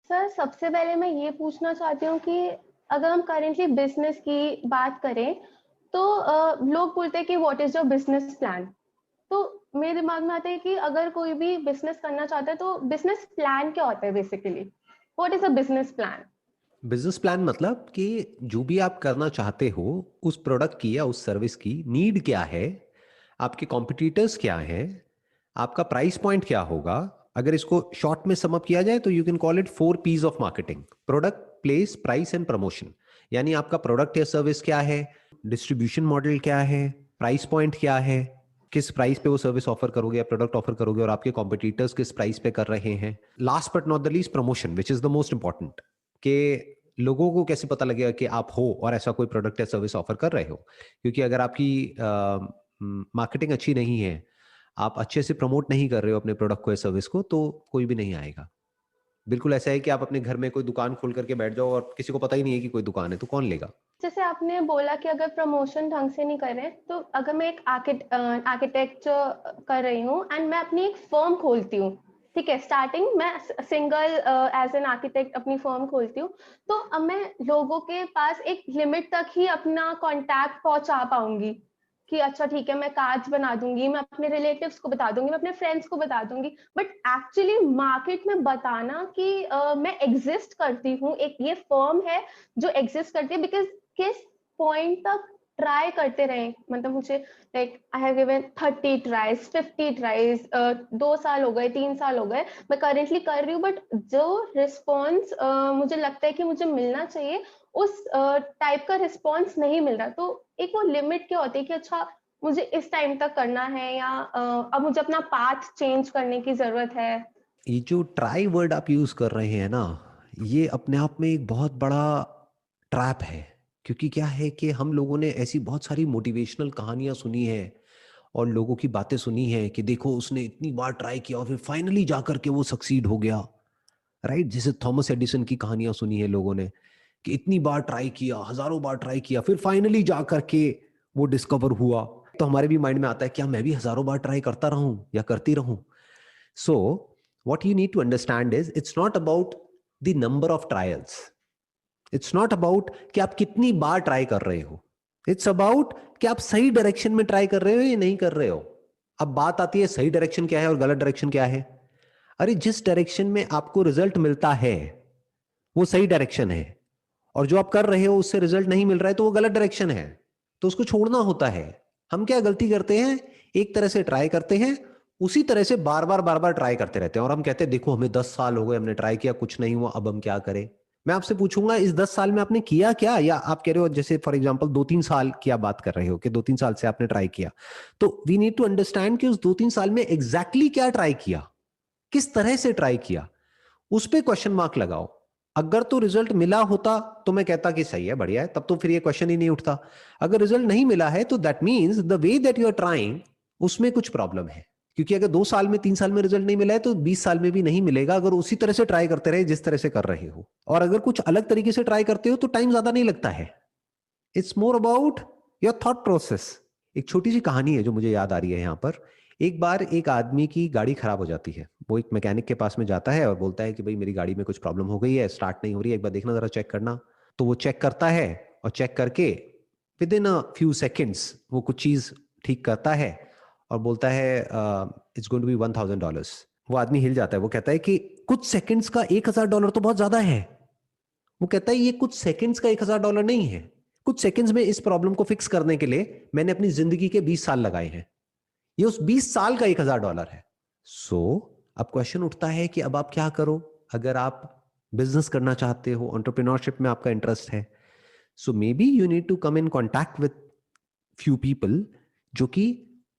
Sir, सबसे पहले मैं ये पूछना चाहती हूँ कि अगर हम करेंटली बिज़नेस की बात करें, तो लोग बोलते हैं कि what is your business plan? तो मेरे दिमाग में आता है कि अगर कोई भी बिज़नेस करना चाहता है, तो बिज़नेस प्लान क्या होता है basically? What is a business plan? Business plan मतलब कि जो भी आप करना चाहते हो उस प्रोडक्ट की या उस सर्विस की नीड क्या है, आपके कॉम्पिटिटर्स क्या हैं, आपका प्राइस पॉइंट क्या होगा। अगर इसको शॉर्ट में समअप किया जाए तो you can call it 4 P's of marketing: product, place, price and promotion. यानी आपका प्रोडक्ट या सर्विस क्या है, डिस्ट्रीब्यूशन मॉडल क्या है, प्राइस पॉइंट क्या है, किस प्राइस पे वो सर्विस ऑफर करोगे या प्रोडक्ट ऑफर करोगे, और आपके कॉम्पिटिटर्स किस प्राइस पे कर रहे हैं। Last but not the least, promotion, which is the most important, कि लोगों को कैसे पता लगेगा कि आप हो और ऐसा कोई प्रोडक्ट या सर्विस ऑफर कर रहे हो। क्योंकि अगर आपकी मार्केटिंग अच्छी नहीं है, आप अच्छे से प्रमोट नहीं कर रहे हो अपने प्रोडक्ट को या सर्विस को, तो कोई भी नहीं आएगा। बिल्कुल ऐसा है कि आप अपने घर में कोई दुकान खोल करके बैठ जाओ और किसी को पता ही नहीं है कि कोई दुकान है, तो कौन लेगा। जैसे आपने बोला कि अगर प्रमोशन ढंग से नहीं कर रहे हैं, तो अगर मैं एक आर्किटेक्चर कर रही हूँ एंड मैं अपनी एक फर्म खोलती हूँ, ठीक है, स्टार्टिंग मैं सिंगल एज एन आर्किटेक्ट अपनी फर्म खोलती हूँ, तो अब मैं लोगों के पास एक लिमिट तक ही अपना कॉन्टैक्ट पहुंचा पाऊंगी कि अच्छा ठीक है, मैं कार्ड्स बना दूंगी, मैं अपने रिलेटिव्स को बता दूंगी, मैं अपने फ्रेंड्स को बता दूंगी, बट एक्चुअली मार्केट में बताना कि मैं एग्जिस्ट करती हूँ, एक ये फर्म है जो एग्जिस्ट करती है, बिकॉज किस पॉइंट तक ट्राई करते रहे, मतलब मुझे like I have given 30 tries, 50 tries, 2 साल हो गए, 3 साल हो गए, मैं करेंटली कर रही हूँ, बट जो रिस्पॉन्स मुझे लगता है कि मुझे मिलना चाहिए, उस टाइप का रिस्पॉन्स नहीं मिल रहा। तो एक वो लिमिट क्या होती है कि अच्छा मुझे इस टाइम तक करना है, या अब मुझे अपना पाथ चेंज करने की जरूरत है। ये जो ट्राई वर्ड आप यूज कर रहे हैं ना, ये अपने आप में एक बहुत बड़ा ट्रैप है। क्योंकि क्या है कि हम लोगों ने ऐसी बहुत सारी मोटिवेशनल कहानियां सुनी है और लोगों की बातें सुनी है कि देखो उसने इतनी बार ट्राई किया और फिर फाइनली जाकर के वो सक्सीड हो गया। राइट, जैसे थॉमस एडिसन की कहानियां सुनी है लोगों ने कि इतनी बार ट्राई किया, हजारों बार ट्राई किया, फिर फाइनली जाकर के वो डिस्कवर हुआ। तो हमारे भी माइंड में आता है क्या मैं भी हजारों बार ट्राई करता रहूं या करती रहूं। सो what you need to understand is it's not about the number of trials. It's not about कि आप कितनी बार ट्राई कर रहे हो। It's about कि आप सही डायरेक्शन में ट्राई कर रहे हो या नहीं कर रहे हो। अब बात आती है सही डायरेक्शन क्या है और गलत डायरेक्शन क्या है। अरे जिस डायरेक्शन में आपको रिजल्ट मिलता है वो सही डायरेक्शन है, और जो आप कर रहे हो उससे रिजल्ट नहीं मिल रहा है तो वो गलत डायरेक्शन है। तो उसको छोड़ना होता है। हम क्या गलती करते हैं, एक तरह से ट्राई करते हैं, उसी तरह से बार बार ट्राई करते रहते हैं, और हम कहते हैं देखो हमें 10 साल हो गए, हमने ट्राई किया, कुछ नहीं हुआ, अब हम क्या करें। मैं आपसे पूछूंगा इस 10 साल में आपने किया क्या, या आप कह रहे हो जैसे फॉर एग्जाम्पल 2-3 साल की आप बात कर रहे हो कि 2-3 साल से आपने ट्राई किया। तो वी नीड टू अंडरस्टैंड कि उस 2-3 साल में एग्जैक्टली क्या ट्राई किया, किस तरह से ट्राई किया, उस पे क्वेश्चन मार्क लगाओ। अगर तो रिजल्ट मिला होता तो मैं कहता कि सही है, बढ़िया है, तब तो फिर ये क्वेश्चन ही नहीं उठता। अगर रिजल्ट नहीं मिला है तो that means the way that you are trying उसमें कुछ प्रॉब्लम है। क्योंकि अगर 2 साल में 3 साल में रिजल्ट नहीं मिला है तो 20 साल में भी नहीं मिलेगा, अगर उसी तरह से ट्राई करते रहे जिस तरह से कर रहे हो। और अगर कुछ अलग तरीके से ट्राई करते हो तो टाइम ज्यादा नहीं लगता है। It's more about your thought process. एक छोटी सी कहानी है जो मुझे याद आ रही है यहाँ पर। एक बार एक आदमी की गाड़ी खराब हो जाती है, वो एक मैकेनिक के पास में जाता है और बोलता है कि भाई मेरी गाड़ी में कुछ प्रॉब्लम हो गई है, स्टार्ट नहीं हो रही है, एक बार देखना जरा, चेक करना। तो वो चेक करता है और चेक करके with in a few seconds वो कुछ चीज ठीक करता है और बोलता है इट्स गोइंग टू बी $1,000। वो आदमी हिल जाता है, वो कहता है कि कुछ सेकंड्स का $1,000 तो बहुत ज्यादा है। वो कहता है ये कुछ सेकंड्स का $1,000 नहीं है, कुछ सेकंड्स में इस प्रॉब्लम को फिक्स करने के लिए मैंने अपनी जिंदगी के 20 साल लगाए हैं, ये उस 20 साल का $1,000 है। सो अब क्वेश्चन उठता है कि अब आप क्या करो। अगर आप बिजनेस करना चाहते हो, एंटरप्रेन्योरशिप में आपका इंटरेस्ट है, so maybe you need to come in contact with few people जो कि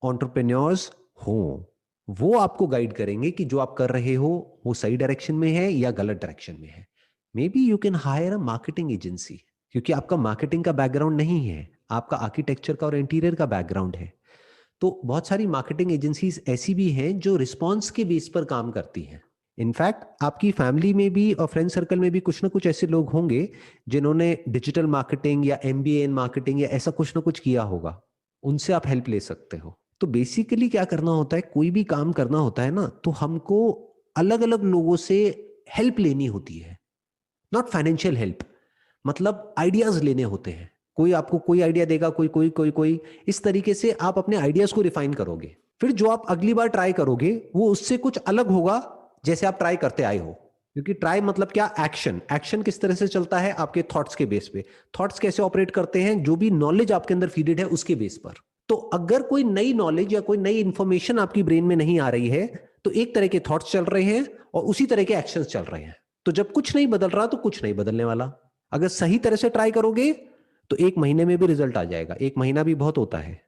एंटरप्रेन्योर्स हों। वो आपको गाइड करेंगे कि जो आप कर रहे हो वो सही डायरेक्शन में है या गलत डायरेक्शन में है। May be you can hire a marketing agency, क्योंकि आपका मार्केटिंग का बैकग्राउंड नहीं है, आपका आर्किटेक्चर का और इंटीरियर का बैकग्राउंड है। तो बहुत सारी मार्केटिंग एजेंसीज ऐसी भी हैं जो रिस्पॉन्स के बेस पर काम करती हैं। इनफैक्ट आपकी फैमिली में भी और फ्रेंड सर्कल में भी कुछ ना कुछ ऐसे लोग होंगे जिन्होंने डिजिटल मार्केटिंग या एमबीए इन मार्केटिंग या ऐसा कुछ ना कुछ किया होगा, उनसे आप हेल्प ले सकते हो। तो बेसिकली क्या करना होता है, कोई भी काम करना होता है ना, तो हमको अलग अलग लोगों से हेल्प लेनी होती है। Not financial help. मतलब आइडियाज लेने होते हैं, कोई आपको कोई आइडिया देगा, कोई कोई कोई कोई, इस तरीके से आप अपने आइडियाज को रिफाइन करोगे। फिर जो आप अगली बार ट्राई करोगे वो उससे कुछ अलग होगा जैसे आप ट्राई करते आए हो। क्योंकि ट्राई मतलब क्या, एक्शन। एक्शन किस तरह से चलता है, आपके थॉट्स के बेस पे। थॉट्स कैसे ऑपरेट करते हैं, जो भी नॉलेज आपके अंदर फीडेड है उसके बेस पर। तो अगर कोई नई नॉलेज या कोई नई इंफॉर्मेशन आपकी ब्रेन में नहीं आ रही है, तो एक तरह के थॉट्स चल रहे हैं और उसी तरह के एक्शंस चल रहे हैं। तो जब कुछ नहीं बदल रहा तो कुछ नहीं बदलने वाला। अगर सही तरह से ट्राई करोगे तो 1 महीने में भी रिजल्ट आ जाएगा, 1 महीना भी बहुत होता है।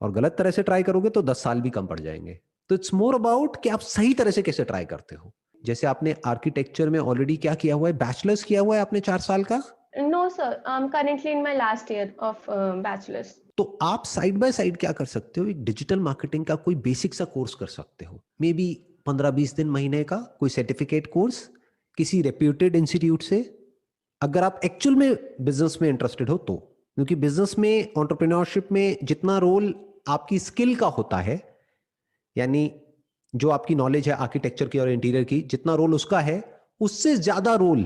और गलत तरह से ट्राई करोगे तो 10 साल भी कम पड़ जाएंगे। तो इट्स मोर अबाउट कि आप सही तरह से कैसे ट्राई करते हो। जैसे आपने आर्किटेक्चर में ऑलरेडी क्या किया हुआ है, बैचलर्स किया हुआ है आपने 4 साल का। No, sir. I'm currently in my last year of bachelor's. तो आप साइड बाय साइड क्या कर सकते हो, एक डिजिटल मार्केटिंग का कोई बेसिक सा कोर्स कर सकते हो, मे बी 15-20 दिन, महीने का कोई सर्टिफिकेट कोर्स किसी रेप्यूटेड इंस्टीट्यूट से, अगर आप एक्चुअल में बिजनेस में इंटरेस्टेड हो तो। क्योंकि बिजनेस में, एंटरप्रेन्योरशिप में जितना रोल आपकी स्किल का होता है, यानी जो आपकी नॉलेज है आर्किटेक्चर की और इंटीरियर की, जितना रोल उसका है, उससे ज्यादा रोल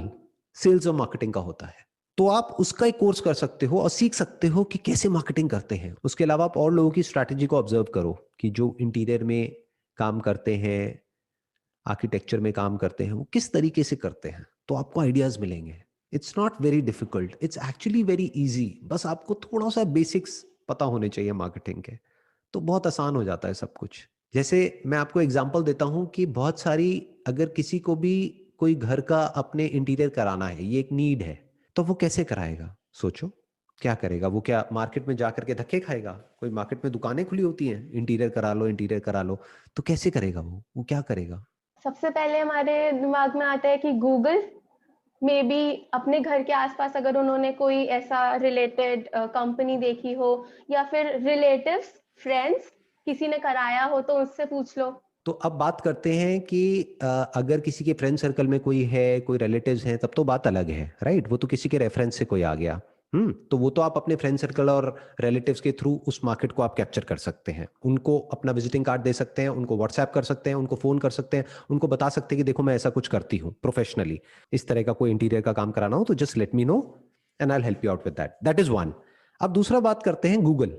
सेल्स और मार्केटिंग का होता है। तो आप उसका एक कोर्स कर सकते हो और सीख सकते हो कि कैसे मार्केटिंग करते हैं। उसके अलावा आप और लोगों की स्ट्रैटेजी को ऑब्जर्व करो कि जो इंटीरियर में काम करते हैं, आर्किटेक्चर में काम करते हैं, वो किस तरीके से करते हैं, तो आपको आइडियाज मिलेंगे। It's not very difficult, it's actually very easy. बस आपको थोड़ा सा बेसिक्स पता होने चाहिए मार्केटिंग के, तो बहुत आसान हो जाता है सब कुछ। जैसे मैं आपको एग्जांपल देता हूं कि बहुत सारी, अगर किसी को भी कोई घर का अपने इंटीरियर कराना है, ये एक नीड है, तो वो कैसे कराएगा, सोचो क्या करेगा वो? क्या मार्केट में जाकर के धक्के खाएगा? कोई मार्केट में दुकानें खुली होती हैं, इंटीरियर करा लो, इंटीरियर करा लो, तो कैसे करेगा वो क्या करेगा? सबसे पहले हमारे दिमाग में आता है कि गूगल, मे बी अपने घर के आसपास अगर उन्होंने कोई ऐसा रिलेटेड कंपनी देखी हो, या फिर रिलेटिव्स, फ्रेंड्स, किसी ने कराया हो तो उससे पूछ लो। तो अब बात करते हैं कि अगर किसी के फ्रेंड सर्कल में कोई है, कोई रिलेटिव्स हैं, तब तो बात अलग है, राइट? वो तो किसी के रेफरेंस से कोई आ गया। तो वो तो आप अपने फ्रेंड सर्कल और रिलेटिव्स के थ्रू उस मार्केट को आप कैप्चर कर सकते हैं। उनको अपना विजिटिंग कार्ड दे सकते हैं, उनको व्हाट्सएप कर सकते हैं, उनको फोन कर सकते हैं, उनको बता सकते हैं कि देखो मैं ऐसा कुछ करती हूँ प्रोफेशनली, इस तरह का कोई इंटीरियर का काम कराना हो तो just let me know and I will help you out with that. That is one. अब दूसरा बात करते हैं गूगल,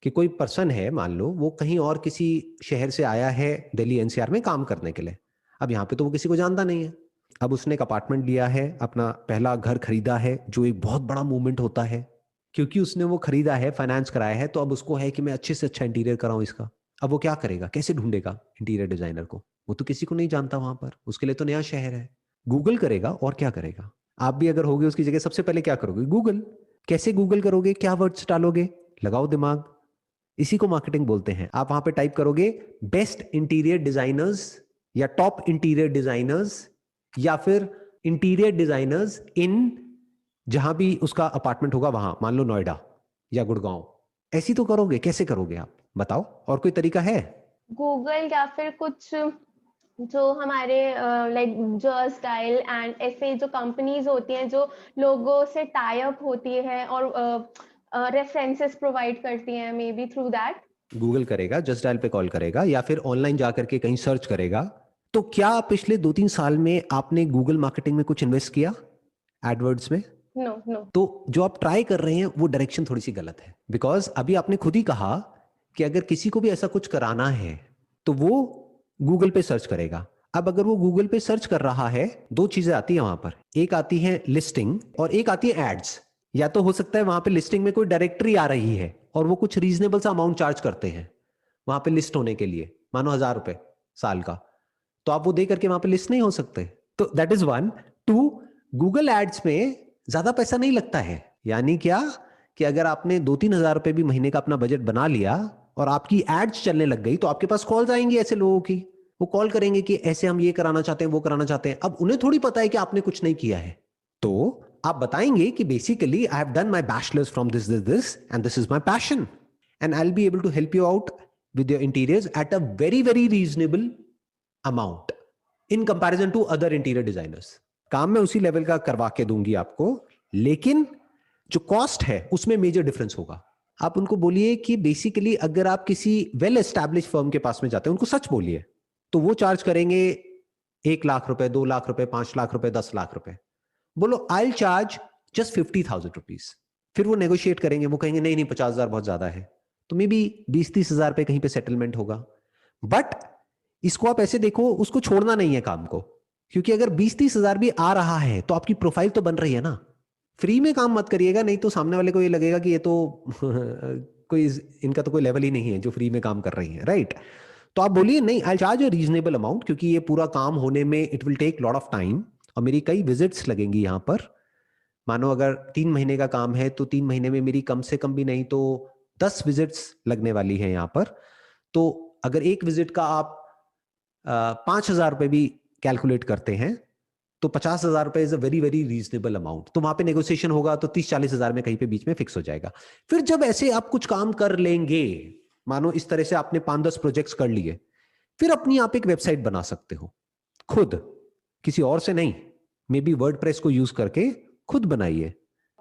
कि कोई पर्सन है, मान लो वो कहीं और किसी शहर से आया है दिल्ली एनसीआर में काम करने के लिए। अब यहाँ पे तो वो किसी को जानता नहीं है। अब उसने एक अपार्टमेंट लिया है, अपना पहला घर खरीदा है, जो एक बहुत बड़ा मूवमेंट होता है, क्योंकि उसने वो खरीदा है, फाइनेंस कराया है, तो अब उसको है कि मैं अच्छे से अच्छा इंटीरियर कराऊं इसका। अब वो क्या करेगा, कैसे ढूंढेगा इंटीरियर डिजाइनर को? वो तो किसी को नहीं जानता वहां पर, उसके लिए तो नया शहर है। गूगल करेगा और क्या करेगा। आप भी अगर होगे उसकी जगह, सबसे पहले क्या करोगे, गूगल। कैसे गूगल करोगे, क्या वर्ड्स डालोगे, लगाओ दिमाग। इसी को मार्केटिंग बोलते हैं। आप वहां पे टाइप करोगे बेस्ट इंटीरियर डिजाइनर्स, या टॉप इंटीरियर डिजाइनर्स, या फिर इंटीरियर डिजाइनर्स इन, जहां भी उसका अपार्टमेंट होगा वहां, मान लो नोएडा या गुड़गांव। ऐसी तो करोगे, कैसे करोगे आप बताओ, और कोई तरीका है? गूगल, या फिर कुछ जो हमारे लाइक जर्स स्टाइल एंड ऐसे जो कंपनीज होती हैं जो लोगों से टाई अप होती है और रेफरेंसेस प्रोवाइड करती हैं, may be through that. Google करेगा, जस्ट डायल पे कॉल करेगा, या फिर ऑनलाइन जाकर के कहीं सर्च करेगा। तो क्या पिछले 2-3 साल में आपने गूगल मार्केटिंग में कुछ इन्वेस्ट किया, एडवर्ड्स में? No, no. तो जो आप ट्राई कर रहे हैं वो डायरेक्शन थोड़ी सी गलत है। बिकॉज अभी आपने खुद ही कहा कि अगर किसी को भी ऐसा कुछ कराना है तो वो गूगल पे सर्च करेगा। अब अगर वो गूगल पे सर्च कर रहा है, दो चीजें आती है वहां पर, एक आती है लिस्टिंग और एक आती है एड्स। या तो हो सकता है वहां पे लिस्टिंग में कोई डायरेक्टरी आ रही है और वो कुछ रीजनेबल सा अमाउंट चार्ज करते हैं वहां पे लिस्ट होने के लिए, मानो 1,000 रुपए साल का, तो आप वो दे करके वहां पे लिस्ट नहीं हो सकते। तो that is one. Two, Google ads में ज्यादा पैसा नहीं लगता है। यानी क्या, कि अगर आपने 2-3 हज़ार रुपए भी महीने का अपना बजट बना लिया और आपकी एड्स चलने लग गई, तो आपके पास कॉल्स आएंगी ऐसे लोगों की। वो कॉल करेंगे कि ऐसे हम ये कराना चाहते हैं, वो कराना चाहते हैं। अब उन्हें थोड़ी पता है कि आपने कुछ नहीं किया है, तो आप बताएंगे कि basically I have done my bachelors from this this this and this is my passion and I will be able to help you out with your interiors at a very very reasonable amount in comparison to other interior designers. काम मैं उसी level का करवा के दूंगी आपको, लेकिन जो कॉस्ट है उसमें मेजर डिफरेंस होगा। आप उनको बोलिए कि बेसिकली अगर आप किसी वेल एस्टैब्लिश फर्म के पास में जाते हैं, उनको सच बोलिए, तो वो चार्ज करेंगे 1 लाख रुपए, 2 लाख रुपए, 5 लाख रुपए, 10 लाख रुपए। बोलो आई चार्ज जस्ट 50,000 रुपीज। फिर वो नेगोशिएट करेंगे, वो कहेंगे नहीं नहीं 50,000 बहुत ज्यादा है, तो मे बी 20-30,000 पे कहीं पे सेटलमेंट होगा। बट इसको आप ऐसे देखो, उसको छोड़ना नहीं है काम को, क्योंकि अगर 20-30,000 भी आ रहा है तो आपकी प्रोफाइल तो बन रही है ना। फ्री में काम मत करिएगा, नहीं तो सामने वाले को ये लगेगा कि ये तो कोई इनका तो कोई लेवल ही नहीं है जो फ्री में काम कर रही है, राइट। तो आप बोलिए नहीं, I charge a reasonable amount, क्योंकि ये पूरा काम होने में it will take lot of time और मेरी कई विजिट्स लगेंगी यहाँ पर। मानो अगर 3 महीने का काम है तो 3 महीने में मेरी कम से कम भी नहीं तो 10 विजिट्स लगने वाली है यहाँ पर। तो अगर एक विजिट का आप 5,000 रुपए भी कैलकुलेट करते हैं तो 50,000 रुपए is a very very reasonable amount. तो वहां पे नेगोशिएशन होगा तो 30-40,000 में कहीं पे बीच में फिक्स हो जाएगा। फिर जब ऐसे आप कुछ काम कर लेंगे, मानो इस तरह से आपने 5-10 प्रोजेक्ट्स कर लिए, फिर अपनी आप एक वेबसाइट बना सकते हो खुद, किसी और से नहीं। मे बी वर्डप्रेस को यूज करके खुद बनाइए,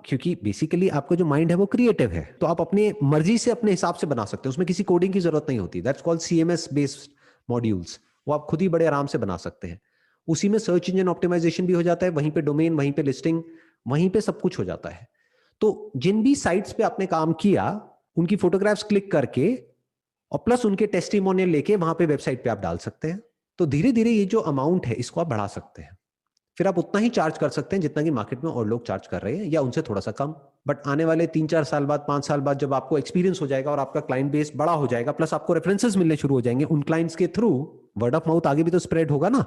क्योंकि बेसिकली आपका जो माइंड है वो क्रिएटिव है, तो आप अपने मर्जी से अपने हिसाब से बना सकते हो, उसमें किसी कोडिंग की जरूरत नहीं होती। That's called CMS based modules, वो आप खुद ही बड़े आराम से बना सकते हैं। उसी में सर्च इंजन ऑप्टिमाइजेशन भी हो जाता है, वहीं पे डोमेन, वहीं पे लिस्टिंग, वहीं पे सब कुछ हो जाता है। तो जिन भी साइट्स पे आपने काम किया उनकी फोटोग्राफ्स क्लिक करके और प्लस उनके टेस्टिमोनियल लेके वहां पे वेबसाइट पे आप डाल सकते हैं। तो धीरे धीरे ये जो अमाउंट है इसको आप बढ़ा सकते हैं। फिर आप उतना ही चार्ज कर सकते हैं जितना कि मार्केट में और लोग चार्ज कर रहे हैं, या उनसे थोड़ा सा कम। बट आने वाले 3-4 साल बाद, 5 साल बाद, जब आपको एक्सपीरियंस हो जाएगा और आपका क्लाइंट बेस बड़ा हो जाएगा, प्लस आपको रेफरेंसेस मिलने शुरू हो जाएंगे उन क्लाइंट्स के थ्रू, वर्ड ऑफ माउथ आगे भी तो स्प्रेड होगा ना,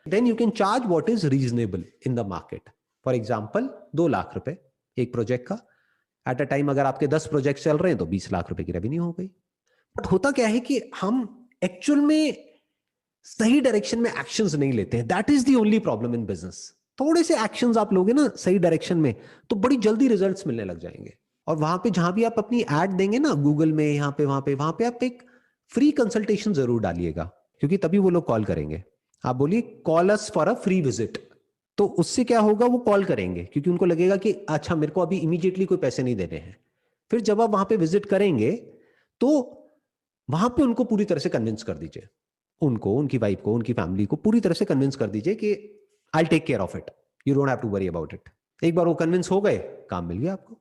then you can charge what is reasonable in the market. For example 2 lakh रुपए एक प्रोजेक्ट का। एट अ टाइम अगर आपके 10 प्रोजेक्ट चल रहे हैं तो 20 लाख रुपए की रेवेन्यू हो गई। बट होता क्या है कि हम एक्चुअल में सही डायरेक्शन में एक्शंस नहीं लेते हैं। That is the only problem in business. थोड़े से एक्शंस आप लोगे ना सही डायरेक्शन में तो बड़ी जल्दी रिजल्ट्स मिलने लग जाएंगे। और वहां पे जहां भी आप अपनी ऐड देंगे ना, गूगल में, यहाँ पे, वहां पे आप एक फ्री कंसल्टेशन जरूर डालिएगा, क्योंकि तभी वो लोग कॉल करेंगे। आप बोलिए call us for a free visit, तो उससे क्या होगा, वो कॉल करेंगे क्योंकि उनको लगेगा कि अच्छा मेरे को अभी इमीडिएटली कोई पैसे नहीं देने हैं। फिर जब आप वहां पे विजिट करेंगे तो वहां पे उनको पूरी तरह से कन्विंस कर दीजिए, उनको, उनकी वाइफ को, उनकी फैमिली को पूरी तरह से कन्विंस कर दीजिए कि I take care of it, you don't have to worry about it. एक बार वो कन्विंस हो गए, काम मिल गया आपको।